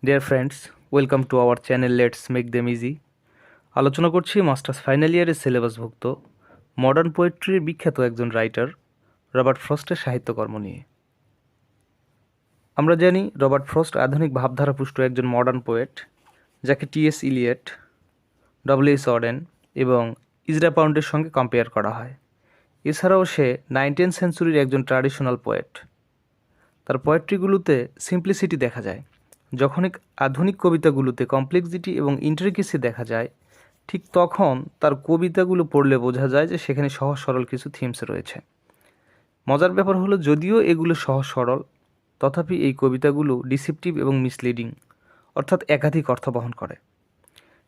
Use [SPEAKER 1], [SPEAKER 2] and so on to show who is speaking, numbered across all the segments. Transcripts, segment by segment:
[SPEAKER 1] Dear friends, welcome to our channel let's make them easy. আলোচনা করছি masters final ইয়ারের সিলেবাসভুক্ত modern পোয়েট্রির বিখ্যাত একজন রাইটার রবার্ট ফ্রস্টের সাহিত্যকর্ম নিয়ে। আমরা জানি রবার্ট ফ্রস্ট আধুনিক ভাবধারাপুষ্ট একজন মডার্ন পোয়েট, যাকে টি.এস. ইলিয়ট, ডব্লিউ.এস. অডেন এবং ইজরা পাউন্ডের সঙ্গে কম্পেয়ার করা হয়। এছাড়াও সে 19th সেঞ্চুরির একজন ট্র্যাডিশনাল পোয়েট। তার পোয়েট্রিগুলোতে সিম্পলিসিটি দেখা যায়। যখনই আধুনিক কবিতাগুলোতে কমপ্লেক্সিটি এবং ইন্ট্রিকেসি দেখা যায়, ঠিক তখন তার কবিতাগুলো পড়লে বোঝা যায় যে সেখানে সহজ সরল কিছু থিমস রয়েছে। মজার ব্যাপার হলো, যদিও এগুলো সহজ সরল, তথাপি এই কবিতাগুলো ডিসিপটিভ এবং মিসলিডিং, অর্থাৎ একাধিক অর্থ বহন করে।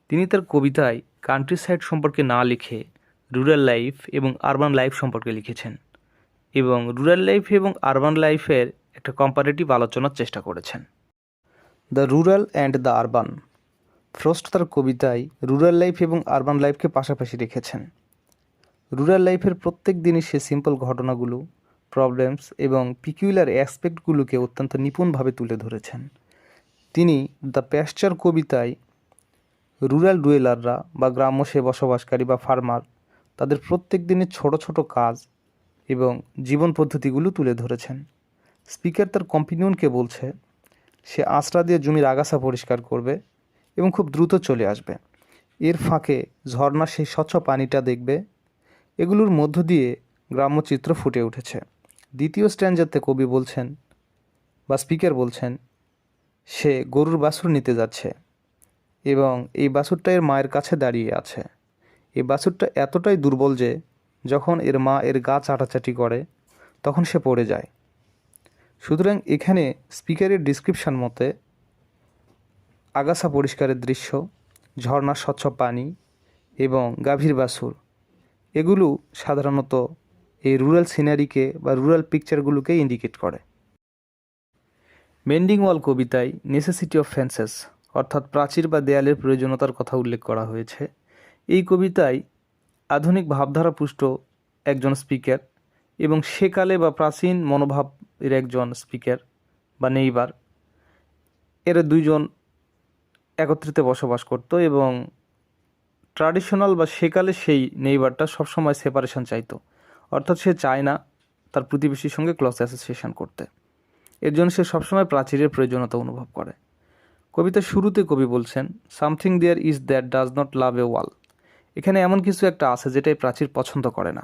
[SPEAKER 1] তিনি তার কবিতায় কান্ট্রি সাইড সম্পর্কে না লিখে রুরাল লাইফ এবং আরবান লাইফ সম্পর্কে লিখেছেন এবং রুরাল লাইফ এবং আরবান লাইফের একটা কম্পারেটিভ আলোচনার চেষ্টা করেছেন। The rural and the urban. Frost তার কবিতায় রুরাল লাইফ এবং আরবান লাইফকে পাশাপাশি রেখেছেন। রুরাল লাইফের প্রত্যেক দিনই সে সিম্পল ঘটনাগুলো, প্রবলেমস এবং পিকুলার অ্যাসপেক্টগুলোকে অত্যন্ত নিপুণভাবে তুলে ধরেছেন। তিনি দ্য প্যাস্চার কবিতায় রুরাল ডুয়েলাররা বা গ্রাম্য সে বসবাসকারী বা ফার্মার, তাদের প্রত্যেক দিনের ছোট ছোট কাজ এবং জীবন পদ্ধতিগুলো তুলে ধরেছেন। স্পিকার তার কম্পিনিয়নকে বলছে সে আঁচড়া দিয়ে জমির আগাছা পরিষ্কার করবে এবং খুব দ্রুত চলে আসবে। এর ফাঁকে ঝর্ণার সেই স্বচ্ছ পানিটা দেখবে। এগুলোর মধ্য দিয়ে গ্রাম্য চিত্র ফুটে উঠেছে। দ্বিতীয় স্ট্যান্ডাতে কবি বলছেন বা স্পিকার বলছেন সে গরুর বাছুর নিতে যাচ্ছে এবং এই বাছুরটা এর মায়ের কাছে দাঁড়িয়ে আছে। এই বাছুরটা এতটাই দুর্বল যে যখন এর মা এর গা চাটাচাটি করে তখন সে পড়ে যায়। সুতরাং এখানে স্পিকারের ডিসক্রিপশন মতে আগাছা পরিষ্কারের দৃশ্য, ঝর্ণার স্বচ্ছ পানি এবং গাভীর বাছুর, এগুলো সাধারণত এই রুরাল সিনারিকে বা রুরাল পিকচারগুলোকে ইন্ডিকেট করে। মেন্ডিং ওয়াল কবিতায় নেসেসিটি অফ ফেন্সেস, অর্থাৎ প্রাচীর বা দেয়ালের প্রয়োজনীয়তার কথা উল্লেখ করা হয়েছে। এই কবিতায় আধুনিক ভাবধারাপুষ্ট একজন স্পিকার এবং সেকালে বা প্রাচীন মনোভাবের একজন স্পিকার বা নেইবার, এরা দুইজন একত্রিত বসবাস করত এবং ট্র্যাডিশনাল বা সেকালে সেই নেইবারটা সবসময় সেপারেশন চাইতো, অর্থাৎ সে চায় না তার প্রতিবেশীর সঙ্গে ক্লস অ্যাসোসিয়েশন করতে। এর জন্য সে সবসময় প্রাচীরের প্রয়োজনীয়তা অনুভব করে। কবিতার শুরুতে কবি বলছেন something there is that does not love a wall. এখানে এমন কিছু একটা আছে যেটাই প্রাচীর পছন্দ করে না,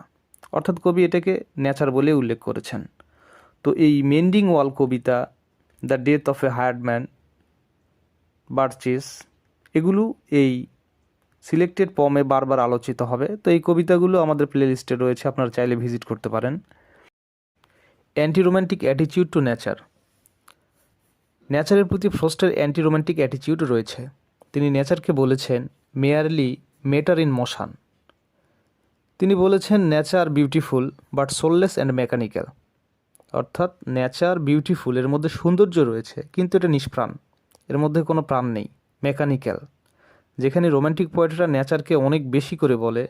[SPEAKER 1] অর্থাৎ কবি এটাকে নেচার বলে উল্লেখ করেছেন। তো এই মেন্ডিং ওয়াল কবিতা, the death of a hired man, Birches, এগুলো এই সিলেক্টেড পমে বারবার আলোচিত হবে। তো এই কবিতাগুলো আমাদের প্লেলিস্টে রয়েছে, আপনারা চাইলে ভিজিট করতে পারেন। Anti romantic attitude two nature. নেচারের প্রতি ফ্রস্টের অ্যান্টি রোম্যান্টিক অ্যাটিটিউড রয়েছে। তিনি নেচারকে বলেছেন মেয়ারলি ম্যাটার ইন মোশন। তিনি বলেছেন nature beautiful but soulless and mechanical, অর্থাৎ নেচার বিউটিফুল, এর মধ্যে সৌন্দর্য রয়েছে কিন্তু এটা নিষ্প্রাণ, এর মধ্যে কোনো প্রাণ নেই, মেকানিক্যাল। যেখানে রোম্যান্টিক পোয়েটরা নেচারকে অনেক বেশি করে বলে,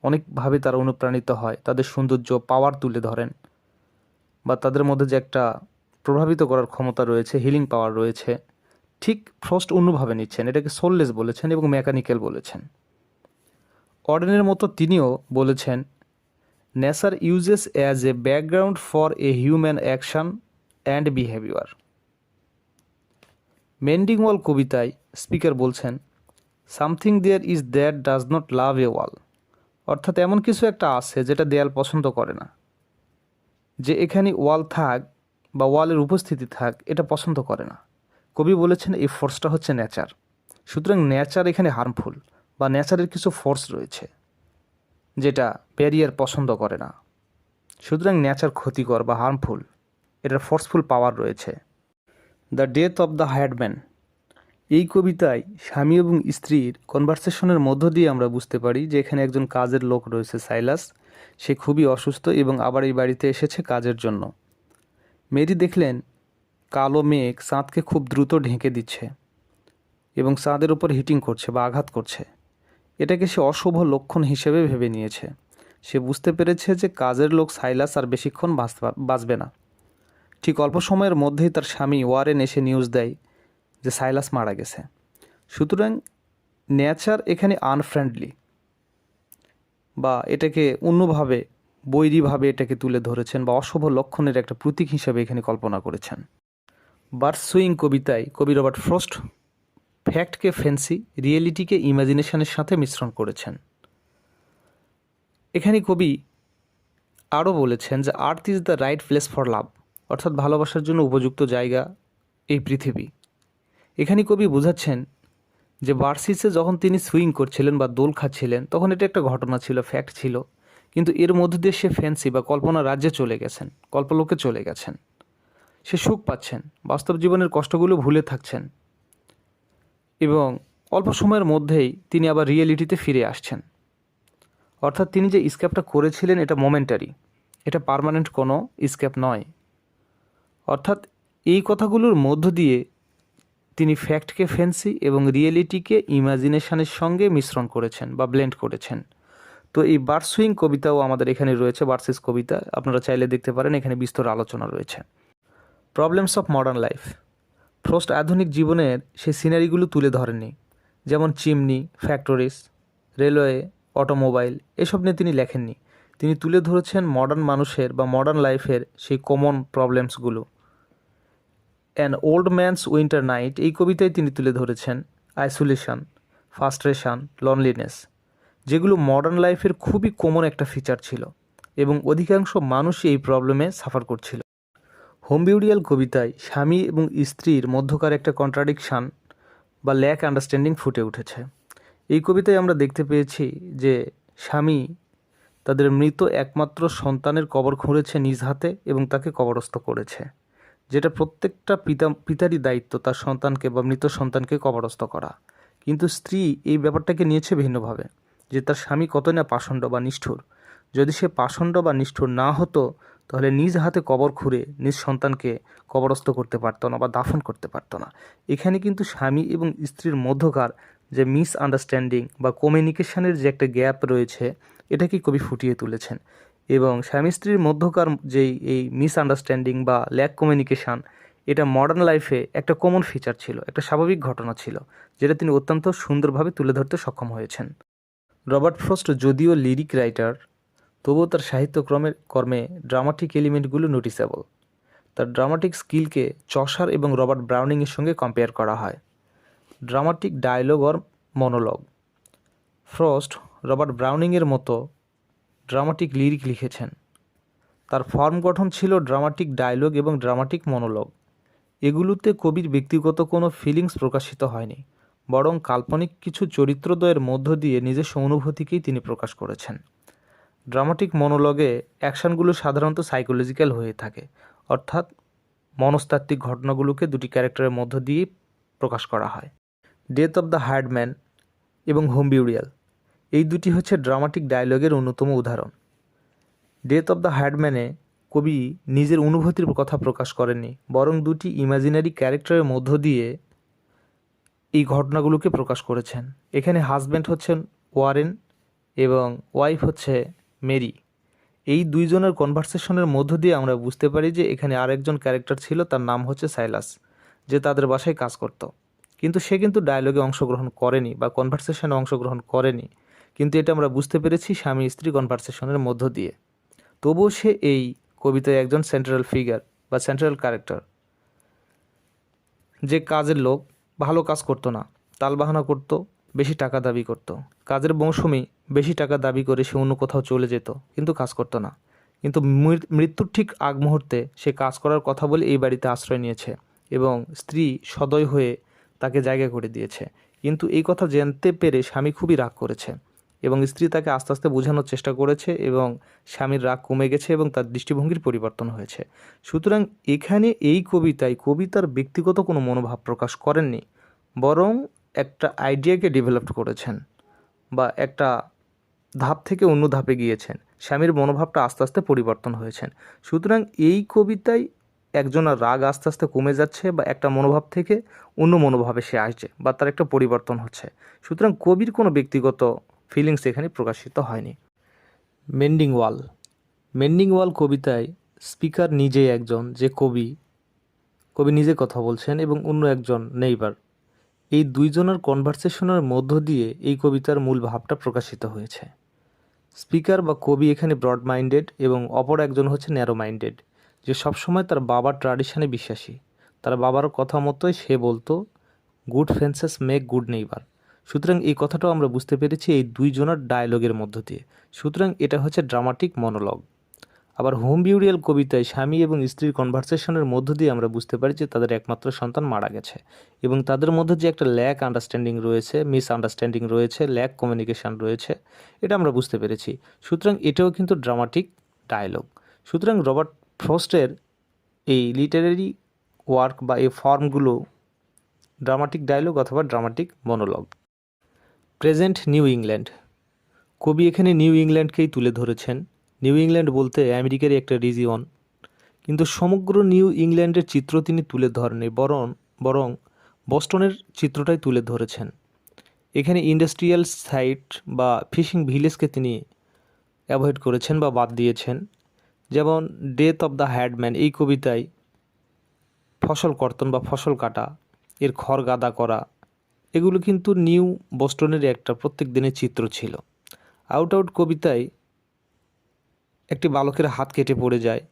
[SPEAKER 1] অনেকভাবে তারা অনুপ্রাণিত হয়, তাদের সৌন্দর্য পাওয়ার তুলে ধরেন বা তাদের মধ্যে যে একটা প্রভাবিত করার ক্ষমতা রয়েছে, হিলিং পাওয়ার রয়েছে, ঠিক ফ্রস্ট অন্যভাবে নিচ্ছেন, এটাকে সোললেস বলেছেন এবং মেকানিক্যাল বলেছেন। অর্ডেনের মতো তিনিও বলেছেন nature uses as a background for a human action and behaviour. Mending wall কবিতায় স্পিকার বলছেন something there is that does not love a wall, অর্থাৎ এমন কিছু একটা আছে যেটা দেয়াল পছন্দ করে না, যে এখানে ওয়াল থাক বা ওয়ালের উপস্থিতি থাক এটা পছন্দ করে না। কবি বলেছেন এই ফোর্সটা হচ্ছে নেচার। সুতরাং নেচার এখানে হার্মফুল বা নেচারের কিছু ফোর্স রয়েছে যেটা ব্যারিয়ার পছন্দ করে না। সুতরাং নেচার ক্ষতিকর বা হার্মফুল, এটার ফোর্সফুল পাওয়ার রয়েছে। The death of the hired man. এই কবিতায় স্বামী এবং স্ত্রীর কনভারসেশনের মধ্য দিয়ে আমরা বুঝতে পারি যে এখানে একজন কাজের লোক রয়েছে, সাইলাস। সে খুবই অসুস্থ এবং আবার এই বাড়িতে এসেছে কাজের জন্য। মেরি দেখলেন কালো মেঘ চাঁদকে খুব দ্রুত ঢেকে দিচ্ছে এবং চাঁদের উপর হিটিং করছে বা আঘাত করছে। এটাকে সে অশুভ লক্ষণ হিসেবে ভেবে নিয়েছে। সে বুঝতে পেরেছে যে কাজের লোক সাইলাস আর বেশিক্ষণ বাঁচবে না। ঠিক অল্প সময়ের মধ্যেই তার স্বামী ওয়ারেন এসে নিউজ দেয় যে সাইলাস মারা গেছে। সুতরাং নেচার এখানে আনফ্রেন্ডলি বা এটাকে অন্যভাবে বৈরীভাবে এটাকে তুলে ধরেছেন বা অশুভ লক্ষণের একটা প্রতীক হিসাবে এখানে কল্পনা করেছেন। বার্ড সুইং কবিতায় কবি রবার্ট ফ্রস্ট ফ্যাক্টকে ফ্যান্সি, রিয়েলিটিকে ইমাজিনেশনের সাথে মিশ্রণ করেছেন। এখানে কবি আরও বলেছেন যে earth is the right place for লাভ, অর্থাৎ ভালোবাসার জন্য উপযুক্ত জায়গা এই পৃথিবী। এখানে কবি বোঝাচ্ছেন যে বার্সিসে যখন তিনি সুইং করছিলেন বা দোল খাচ্ছিলেন তখন এটা একটা ঘটনা ছিল, ফ্যাক্ট ছিল, কিন্তু এর মধ্য দিয়ে সে ফ্যান্সি বা কল্পনা রাজ্যে চলে গেছেন, কল্পলোকে চলে গেছেন। সে সুখ পাচ্ছেন, বাস্তব জীবনের কষ্টগুলো ভুলে থাকছেন এবং অল্প সময়ের মধ্যেই তিনি আবার রিয়েলিটিতে ফিরে আসছেন। অর্থাৎ তিনি যে স্কেপটা করেছিলেন এটা মোমেন্টারি, এটা পার্মানেন্ট কোনো স্কেপ নয়। অর্থাৎ এই কথাগুলোর মধ্য দিয়ে তিনি ফ্যাক্টকে ফ্যান্সি এবং রিয়েলিটিকে ইমাজিনেশনের সঙ্গে মিশ্রণ করেছেন বা ব্লেন্ড করেছেন। তো এই বার্ড সুইং কবিতাও আমাদের এখানে রয়েছে, বার্সিস কবিতা, আপনারা চাইলে দেখতে পারেন, এখানে বিস্তর আলোচনা রয়েছে। Problems of modern life. Frost আধুনিক জীবনের সেই সিনারিগুলো তুলে ধরেননি, যেমন চিমনি, ফ্যাক্টরিজ, রেলওয়ে, অটোমোবাইল, এসব নিয়ে তিনি লেখেননি। তিনি তুলে ধরেছেন মডার্ন মানুষের বা মডার্ন লাইফের সেই কমন প্রবলেমসগুলো। An old man's winter night এই কবিতায় তিনি তুলে ধরেছেন আইসোলেশন, ফ্রাস্ট্রেশন, লনলিনেস, যেগুলো মডার্ন লাইফের খুবই কমন একটা ফিচার ছিল এবং অধিকাংশ মানুষই এই প্রবলেমে সাফার করছিল। হোম বিউটিয়াল কবিতায় স্বামী এবং স্ত্রীর মধ্যকার একটা কন্ট্রাডিকশান বা ল্যাক আন্ডারস্ট্যান্ডিং ফুটে উঠেছে। এই কবিতায় আমরা দেখতে পেয়েছি যে স্বামী তাদের মৃত একমাত্র সন্তানের কবর খুঁড়েছে নিজ হাতে এবং তাকে কবরস্থ করেছে, যেটা প্রত্যেকটা পিতারই দায়িত্ব তার সন্তানকে বা মৃত সন্তানকে কবরস্থ করা। কিন্তু স্ত্রী এই ব্যাপারটাকে নিয়েছে ভিন্নভাবে, যে তার স্বামী কতই না পাষণ্ড বা নিষ্ঠুর। যদি সে পাষণ্ড বা নিষ্ঠুর না হতো তাহলে নিজ হাতে কবর খুঁড়ে নিজ সন্তানকে কবরস্থ করতে পারতো না বা দাফন করতে পারতো না। এখানে কিন্তু স্বামী এবং স্ত্রীর মধ্যকার যে মিসআন্ডারস্ট্যান্ডিং বা কমিউনিকেশনের যে একটা গ্যাপ রয়েছে এটাকে কবি ফুটিয়ে তুলেছেন। এবং স্বামী স্ত্রীর মধ্যকার যেই এই মিসআন্ডারস্ট্যান্ডিং বা ল্যাক কমিউনিকেশান, এটা মডার্ন লাইফে একটা কমন ফিচার ছিল, একটা স্বাভাবিক ঘটনা ছিল, যেটা তিনি অত্যন্ত সুন্দরভাবে তুলে ধরতে সক্ষম হয়েছেন। রবার্ট ফ্রস্ট যদিও লিরিক রাইটার, তবুও তার কর্মে ড্রামাটিক এলিমেন্টগুলো নোটিসেবল। তার ড্রামাটিক স্কিলকে চসার এবং রবার্ট ব্রাউনিংয়ের সঙ্গে কম্পেয়ার করা হয়। Dramatic dialogue or monologue. Frost Robert ব্রাউনিংয়ের মতো ড্রামাটিক লিরিক লিখেছেন। তার ফর্ম গঠন ছিল ড্রামাটিক ডায়লগ এবং ড্রামাটিক মনোলগ। এগুলোতে কবির ব্যক্তিগত কোনো ফিলিংস প্রকাশিত হয়নি, বরং কাল্পনিক কিছু চরিত্রদ্বয়ের মধ্য দিয়ে নিজস্ব অনুভূতিকেই তিনি প্রকাশ করেছেন। ড্রামাটিক মনোলগে অ্যাকশনগুলো সাধারণত সাইকোলজিক্যাল হয়ে থাকে, অর্থাৎ মনস্তাত্ত্বিক ঘটনাগুলোকে দুটি ক্যারেক্টারের মধ্য দিয়ে প্রকাশ করা হয়। ডেথ অব দ্য হার্ডম্যান এবং হোম বিউরিয়াল এই দুটি হচ্ছে ড্রামাটিক ডায়লগের অন্যতম উদাহরণ। ডেথ অব দ্য হার্ডম্যানে কবি নিজের অনুভূতির কথা প্রকাশ করেননি, বরং দুটি ইমাজিনারি ক্যারেক্টারের মধ্য দিয়ে এই ঘটনাগুলোকে প্রকাশ করেছেন। এখানে হাজব্যান্ড হচ্ছেন ওয়ারেন এবং ওয়াইফ হচ্ছে মেরি। এই দুইজনের কনভারসেশনের মধ্য দিয়ে আমরা বুঝতে পারি যে এখানে আরেকজন ক্যারেক্টার ছিল, তার নাম হচ্ছে সাইলাস, যে তাদের বাসায় কাজ করত। কিন্তু সে কিন্তু ডায়লগে অংশগ্রহণ করেনি বা কনভারসেশনে অংশগ্রহণ করেনি, কিন্তু এটা আমরা বুঝতে পেরেছি স্বামী স্ত্রী কনভারসেশনের মধ্য দিয়ে। তবুও সে এই কবিতায় একজন সেন্ট্রাল ফিগার বা সেন্ট্রাল ক্যারেক্টার, যে কাজের লোক, ভালো কাজ করতো না, তালবাহানা করত, বেশি টাকা দাবি করত। কাজের মৌসুমে বেশি টাকা দাবি করে সে অন্য কোথাও চলে যেত, কিন্তু কাজ করতো না। কিন্তু মৃত্যুর ঠিক আগ মুহূর্তে সে কাজ করার কথা বলে এই বাড়িতে আশ্রয় নিয়েছে এবং স্ত্রী সদয় হয়ে তাকে জায়গা করে দিয়েছে। কিন্তু এই কথা জানতে পেরে স্বামী খুবই রাগ করেছে এবং স্ত্রী তাকে আস্তে আস্তে বোঝানোর চেষ্টা করেছে এবং স্বামীর রাগ কমে গেছে এবং তার দৃষ্টিভঙ্গির পরিবর্তন হয়েছে। সুতরাং এখানে এই কবিতার ব্যক্তিগত কোনো মনোভাব প্রকাশ করেননি, বরং একটা আইডিয়াকে ডেভেলপ করেছেন বা একটা ধাপ থেকে অন্য ধাপে গিয়েছেন। স্বামীর মনোভাবটা আস্তে আস্তে পরিবর্তন হয়েছেন। সুতরাং এই কবিতায় একজনের রাগ আস্তে আস্তে কমে যাচ্ছে বা একটা মনোভাব থেকে অন্য মনোভাবে সে আসছে বা তার একটা পরিবর্তন হচ্ছে। সুতরাং কবির কোনো ব্যক্তিগত ফিলিংস এখানে প্রকাশিত হয়নি। মেন্ডিং ওয়াল কবিতায় স্পিকার নিজেই একজন, যে কবি নিজে কথা বলছেন এবং অন্য একজন নেইবার এই দুইজনের কনভারসেশনের মধ্য দিয়ে এই কবিতার মূল ভাবটা প্রকাশিত হয়েছে। স্পিকার বা কবি এখানে ব্রড মাইন্ডেড এবং অপর একজন হচ্ছে ন্যারো মাইন্ডেড, যে সবসময় তার বাবার ট্র্যাডিশনে বিশ্বাসী। তার বাবার কথা মতোই সে বলতো গুড ফ্রেন্ডসেস মেক গুড নেইবার। সুতরাং এই কথাটাও আমরা বুঝতে পেরেছি এই দুইজনের ডায়লগের মধ্য দিয়ে। সুতরাং এটা হচ্ছে ড্রামাটিক মনোলগ। আবার হোম বিউরিয়াল কবিতায় স্বামী এবং স্ত্রীর কনভারসেশনের মধ্য দিয়ে আমরা বুঝতে পারি যে তাদের একমাত্র সন্তান মারা গেছে এবং তাদের মধ্যে যে একটা ল্যাক আন্ডারস্ট্যান্ডিং রয়েছে, মিস আন্ডারস্ট্যান্ডিং রয়েছে, ল্যাক কমিউনিকেশন রয়েছে, এটা আমরা বুঝতে পেরেছি। সুতরাং এটাও কিন্তু ড্রামাটিক ডায়লগ। সুতরাং রবার্ট ফ্রস্টের এই লিটারেরি ওয়ার্ক বা এই ফর্মগুলো ড্রামাটিক ডায়লগ অথবা dramatic monologue. Present new England, কবি এখানে নিউ ইংল্যান্ডকেই তুলে ধরেছেন। নিউ ইংল্যান্ড বলতে আমেরিকারই একটা রিজিয়ন, কিন্তু সমগ্র নিউ ইংল্যান্ডের চিত্র তিনি তুলে ধরেননি, বরং বস্টনের চিত্রটাই তুলে ধরেছেন। এখানে ইন্ডাস্ট্রিয়াল সাইট বা ফিশিং ভিলেজকে তিনি অ্যাভয়েড করেছেন বা বাদ দিয়েছেন। যেমন ডেথ অফ দ্য হ্যাডম্যান এই কবিতায় ফসল কর্তন বা ফসল কাটা, এর খড় গাদা করা, এগুলো কিন্তু নিউ বস্টনের একটা প্রত্যেক দিনের চিত্র ছিল। আউট কবিতায় একটি বালকের হাত কেটে পড়ে যায়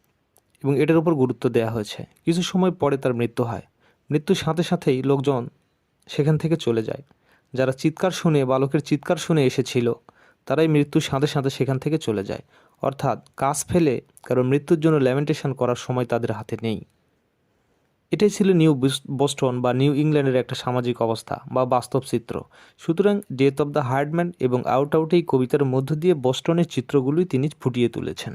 [SPEAKER 1] এবং এটার উপর গুরুত্ব দেওয়া হয়েছে। কিছু সময় পরে তার মৃত্যু হয়। মৃত্যুর সাথে সাথেই লোকজন সেখান থেকে চলে যায়। যারা বালকের চিৎকার শুনে এসেছিল, তারাই মৃত্যুর সাথে সাথে সেখান থেকে চলে যায়। অর্থাৎ কাজ ফেলে কারণ মৃত্যুর জন্য ল্যামেন্টেশন করার সময় তাদের হাতে নেই। এটাই ছিল নিউ বস্টন বা নিউ ইংল্যান্ডের একটা সামাজিক অবস্থা বা বাস্তব চিত্র। সুতরাং ডেথ অফ দ্য হার্ডম্যান এবং আউট এই কবিতার মধ্য দিয়ে বস্টনের চিত্রগুলোই তিনি ফুটিয়ে তুলেছেন।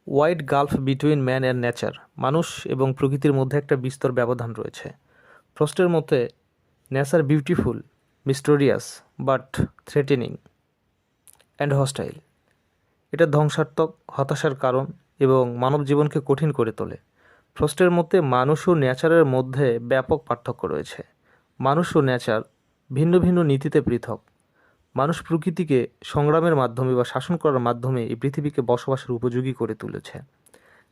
[SPEAKER 1] Wide Gulf between man and nature, মানুষ এবং প্রকৃতির মধ্যে একটা বিস্তর ব্যবধান রয়েছে। ফ্রস্টের মতে nature beautiful, mysterious, but threatening and hostile. এটা ধ্বংসাত্মক, হতাশার কারণ এবং মানব জীবনকে কঠিন করে তোলে। ফ্রস্টের মতে মানুষ ও নেচারের মধ্যে ব্যাপক পার্থক্য রয়েছে। মানুষ ও নেচার ভিন্ন ভিন্ন নীতিতে পৃথক। মানুষ প্রকৃতিকে সংগ্রামের মাধ্যমে বা শাসন করার মাধ্যমে এই পৃথিবীকে বসবাসের উপযোগী করে তুলেছে।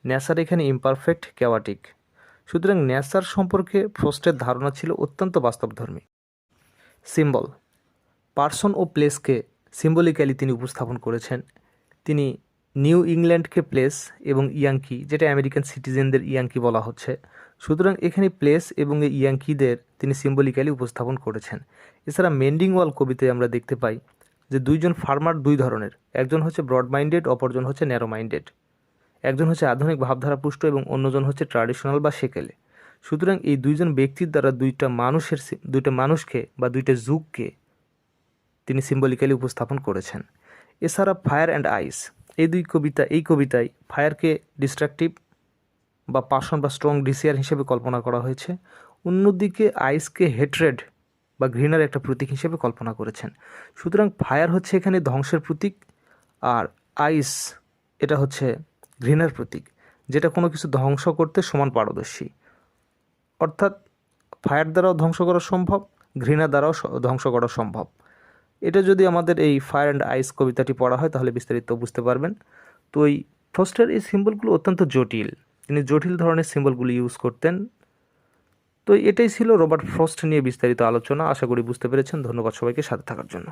[SPEAKER 1] নেচার এখানে ইমপারফেক্ট, ক্যাওয়াটিক। সুতরাং নেচার সম্পর্কে ফ্রস্টের ধারণা ছিল অত্যন্ত বাস্তবধর্মী। সিম্বল, পার্সন ও প্লেসকে সিম্বলিক্যালি তিনি উপস্থাপন করেছেন। তিনি নিউ ইংল্যান্ডকে প্লেস এবং ইয়াঙ্কি, যেটা আমেরিকান সিটিজেনদের ইয়াঙ্কি বলা হচ্ছে, সুতরাং এখানে প্লেস এবং এই ইয়াঙ্কিদের তিনি সিম্বলিক্যালি উপস্থাপন করেছেন। এছাড়া মেন্ডিং ওয়াল কবিতায় আমরা দেখতে পাই যে দুইজন ফার্মার দুই ধরনের, একজন হচ্ছে ব্রড মাইন্ডেড, অপরজন হচ্ছে ন্যারো মাইন্ডেড। একজন হচ্ছে আধুনিক ভাবধারা পুষ্ট এবং অন্যজন হচ্ছে ট্র্যাডিশনাল বা সেকেলে। সুতরাং এই দুইজন ব্যক্তির দ্বারা দুইটা মানুষকে বা দুইটা যুগকে তিনি সিম্বলিক্যালি উপস্থাপন করেছেন। এছাড়া ফায়ার অ্যান্ড আইস, এই কবিতায় ফায়ারকে ডিস্ট্রাকটিভ বা পাশন বা স্ট্রং ডিসিয়ার হিসেবে কল্পনা করা হয়েছে। অন্যদিকে আইসকে হেট্রেড বা ঘৃণার একটা প্রতীক হিসেবে কল্পনা করেছেন। সুতরাং ফায়ার হচ্ছে এখানে ধ্বংসের প্রতীক, আর আইস এটা হচ্ছে ঘৃণার প্রতীক, যেটা কোনো কিছু ধ্বংস করতে সমান পারদর্শী। অর্থাৎ ফায়ার দ্বারাও ধ্বংস করা সম্ভব, ঘৃণা দ্বারাও ধ্বংস করা সম্ভব। এটা যদি আমাদের এই ফায়ার অ্যান্ড আইস কবিতাটি পড়া হয় তাহলে বিস্তারিত বুঝতে পারবেন। তো এই ফ্রস্টের এই সিম্বলগুলো অত্যন্ত জটিল, তিনি জটিল ধরনের সিম্বলগুলো ইউজ করতেন। তো এটাই ছিল রবার্ট ফ্রস্ট নিয়ে বিস্তারিত আলোচনা। আশা করি বুঝতে পেরেছেন। ধন্যবাদ সবাইকে সাথে থাকার জন্য।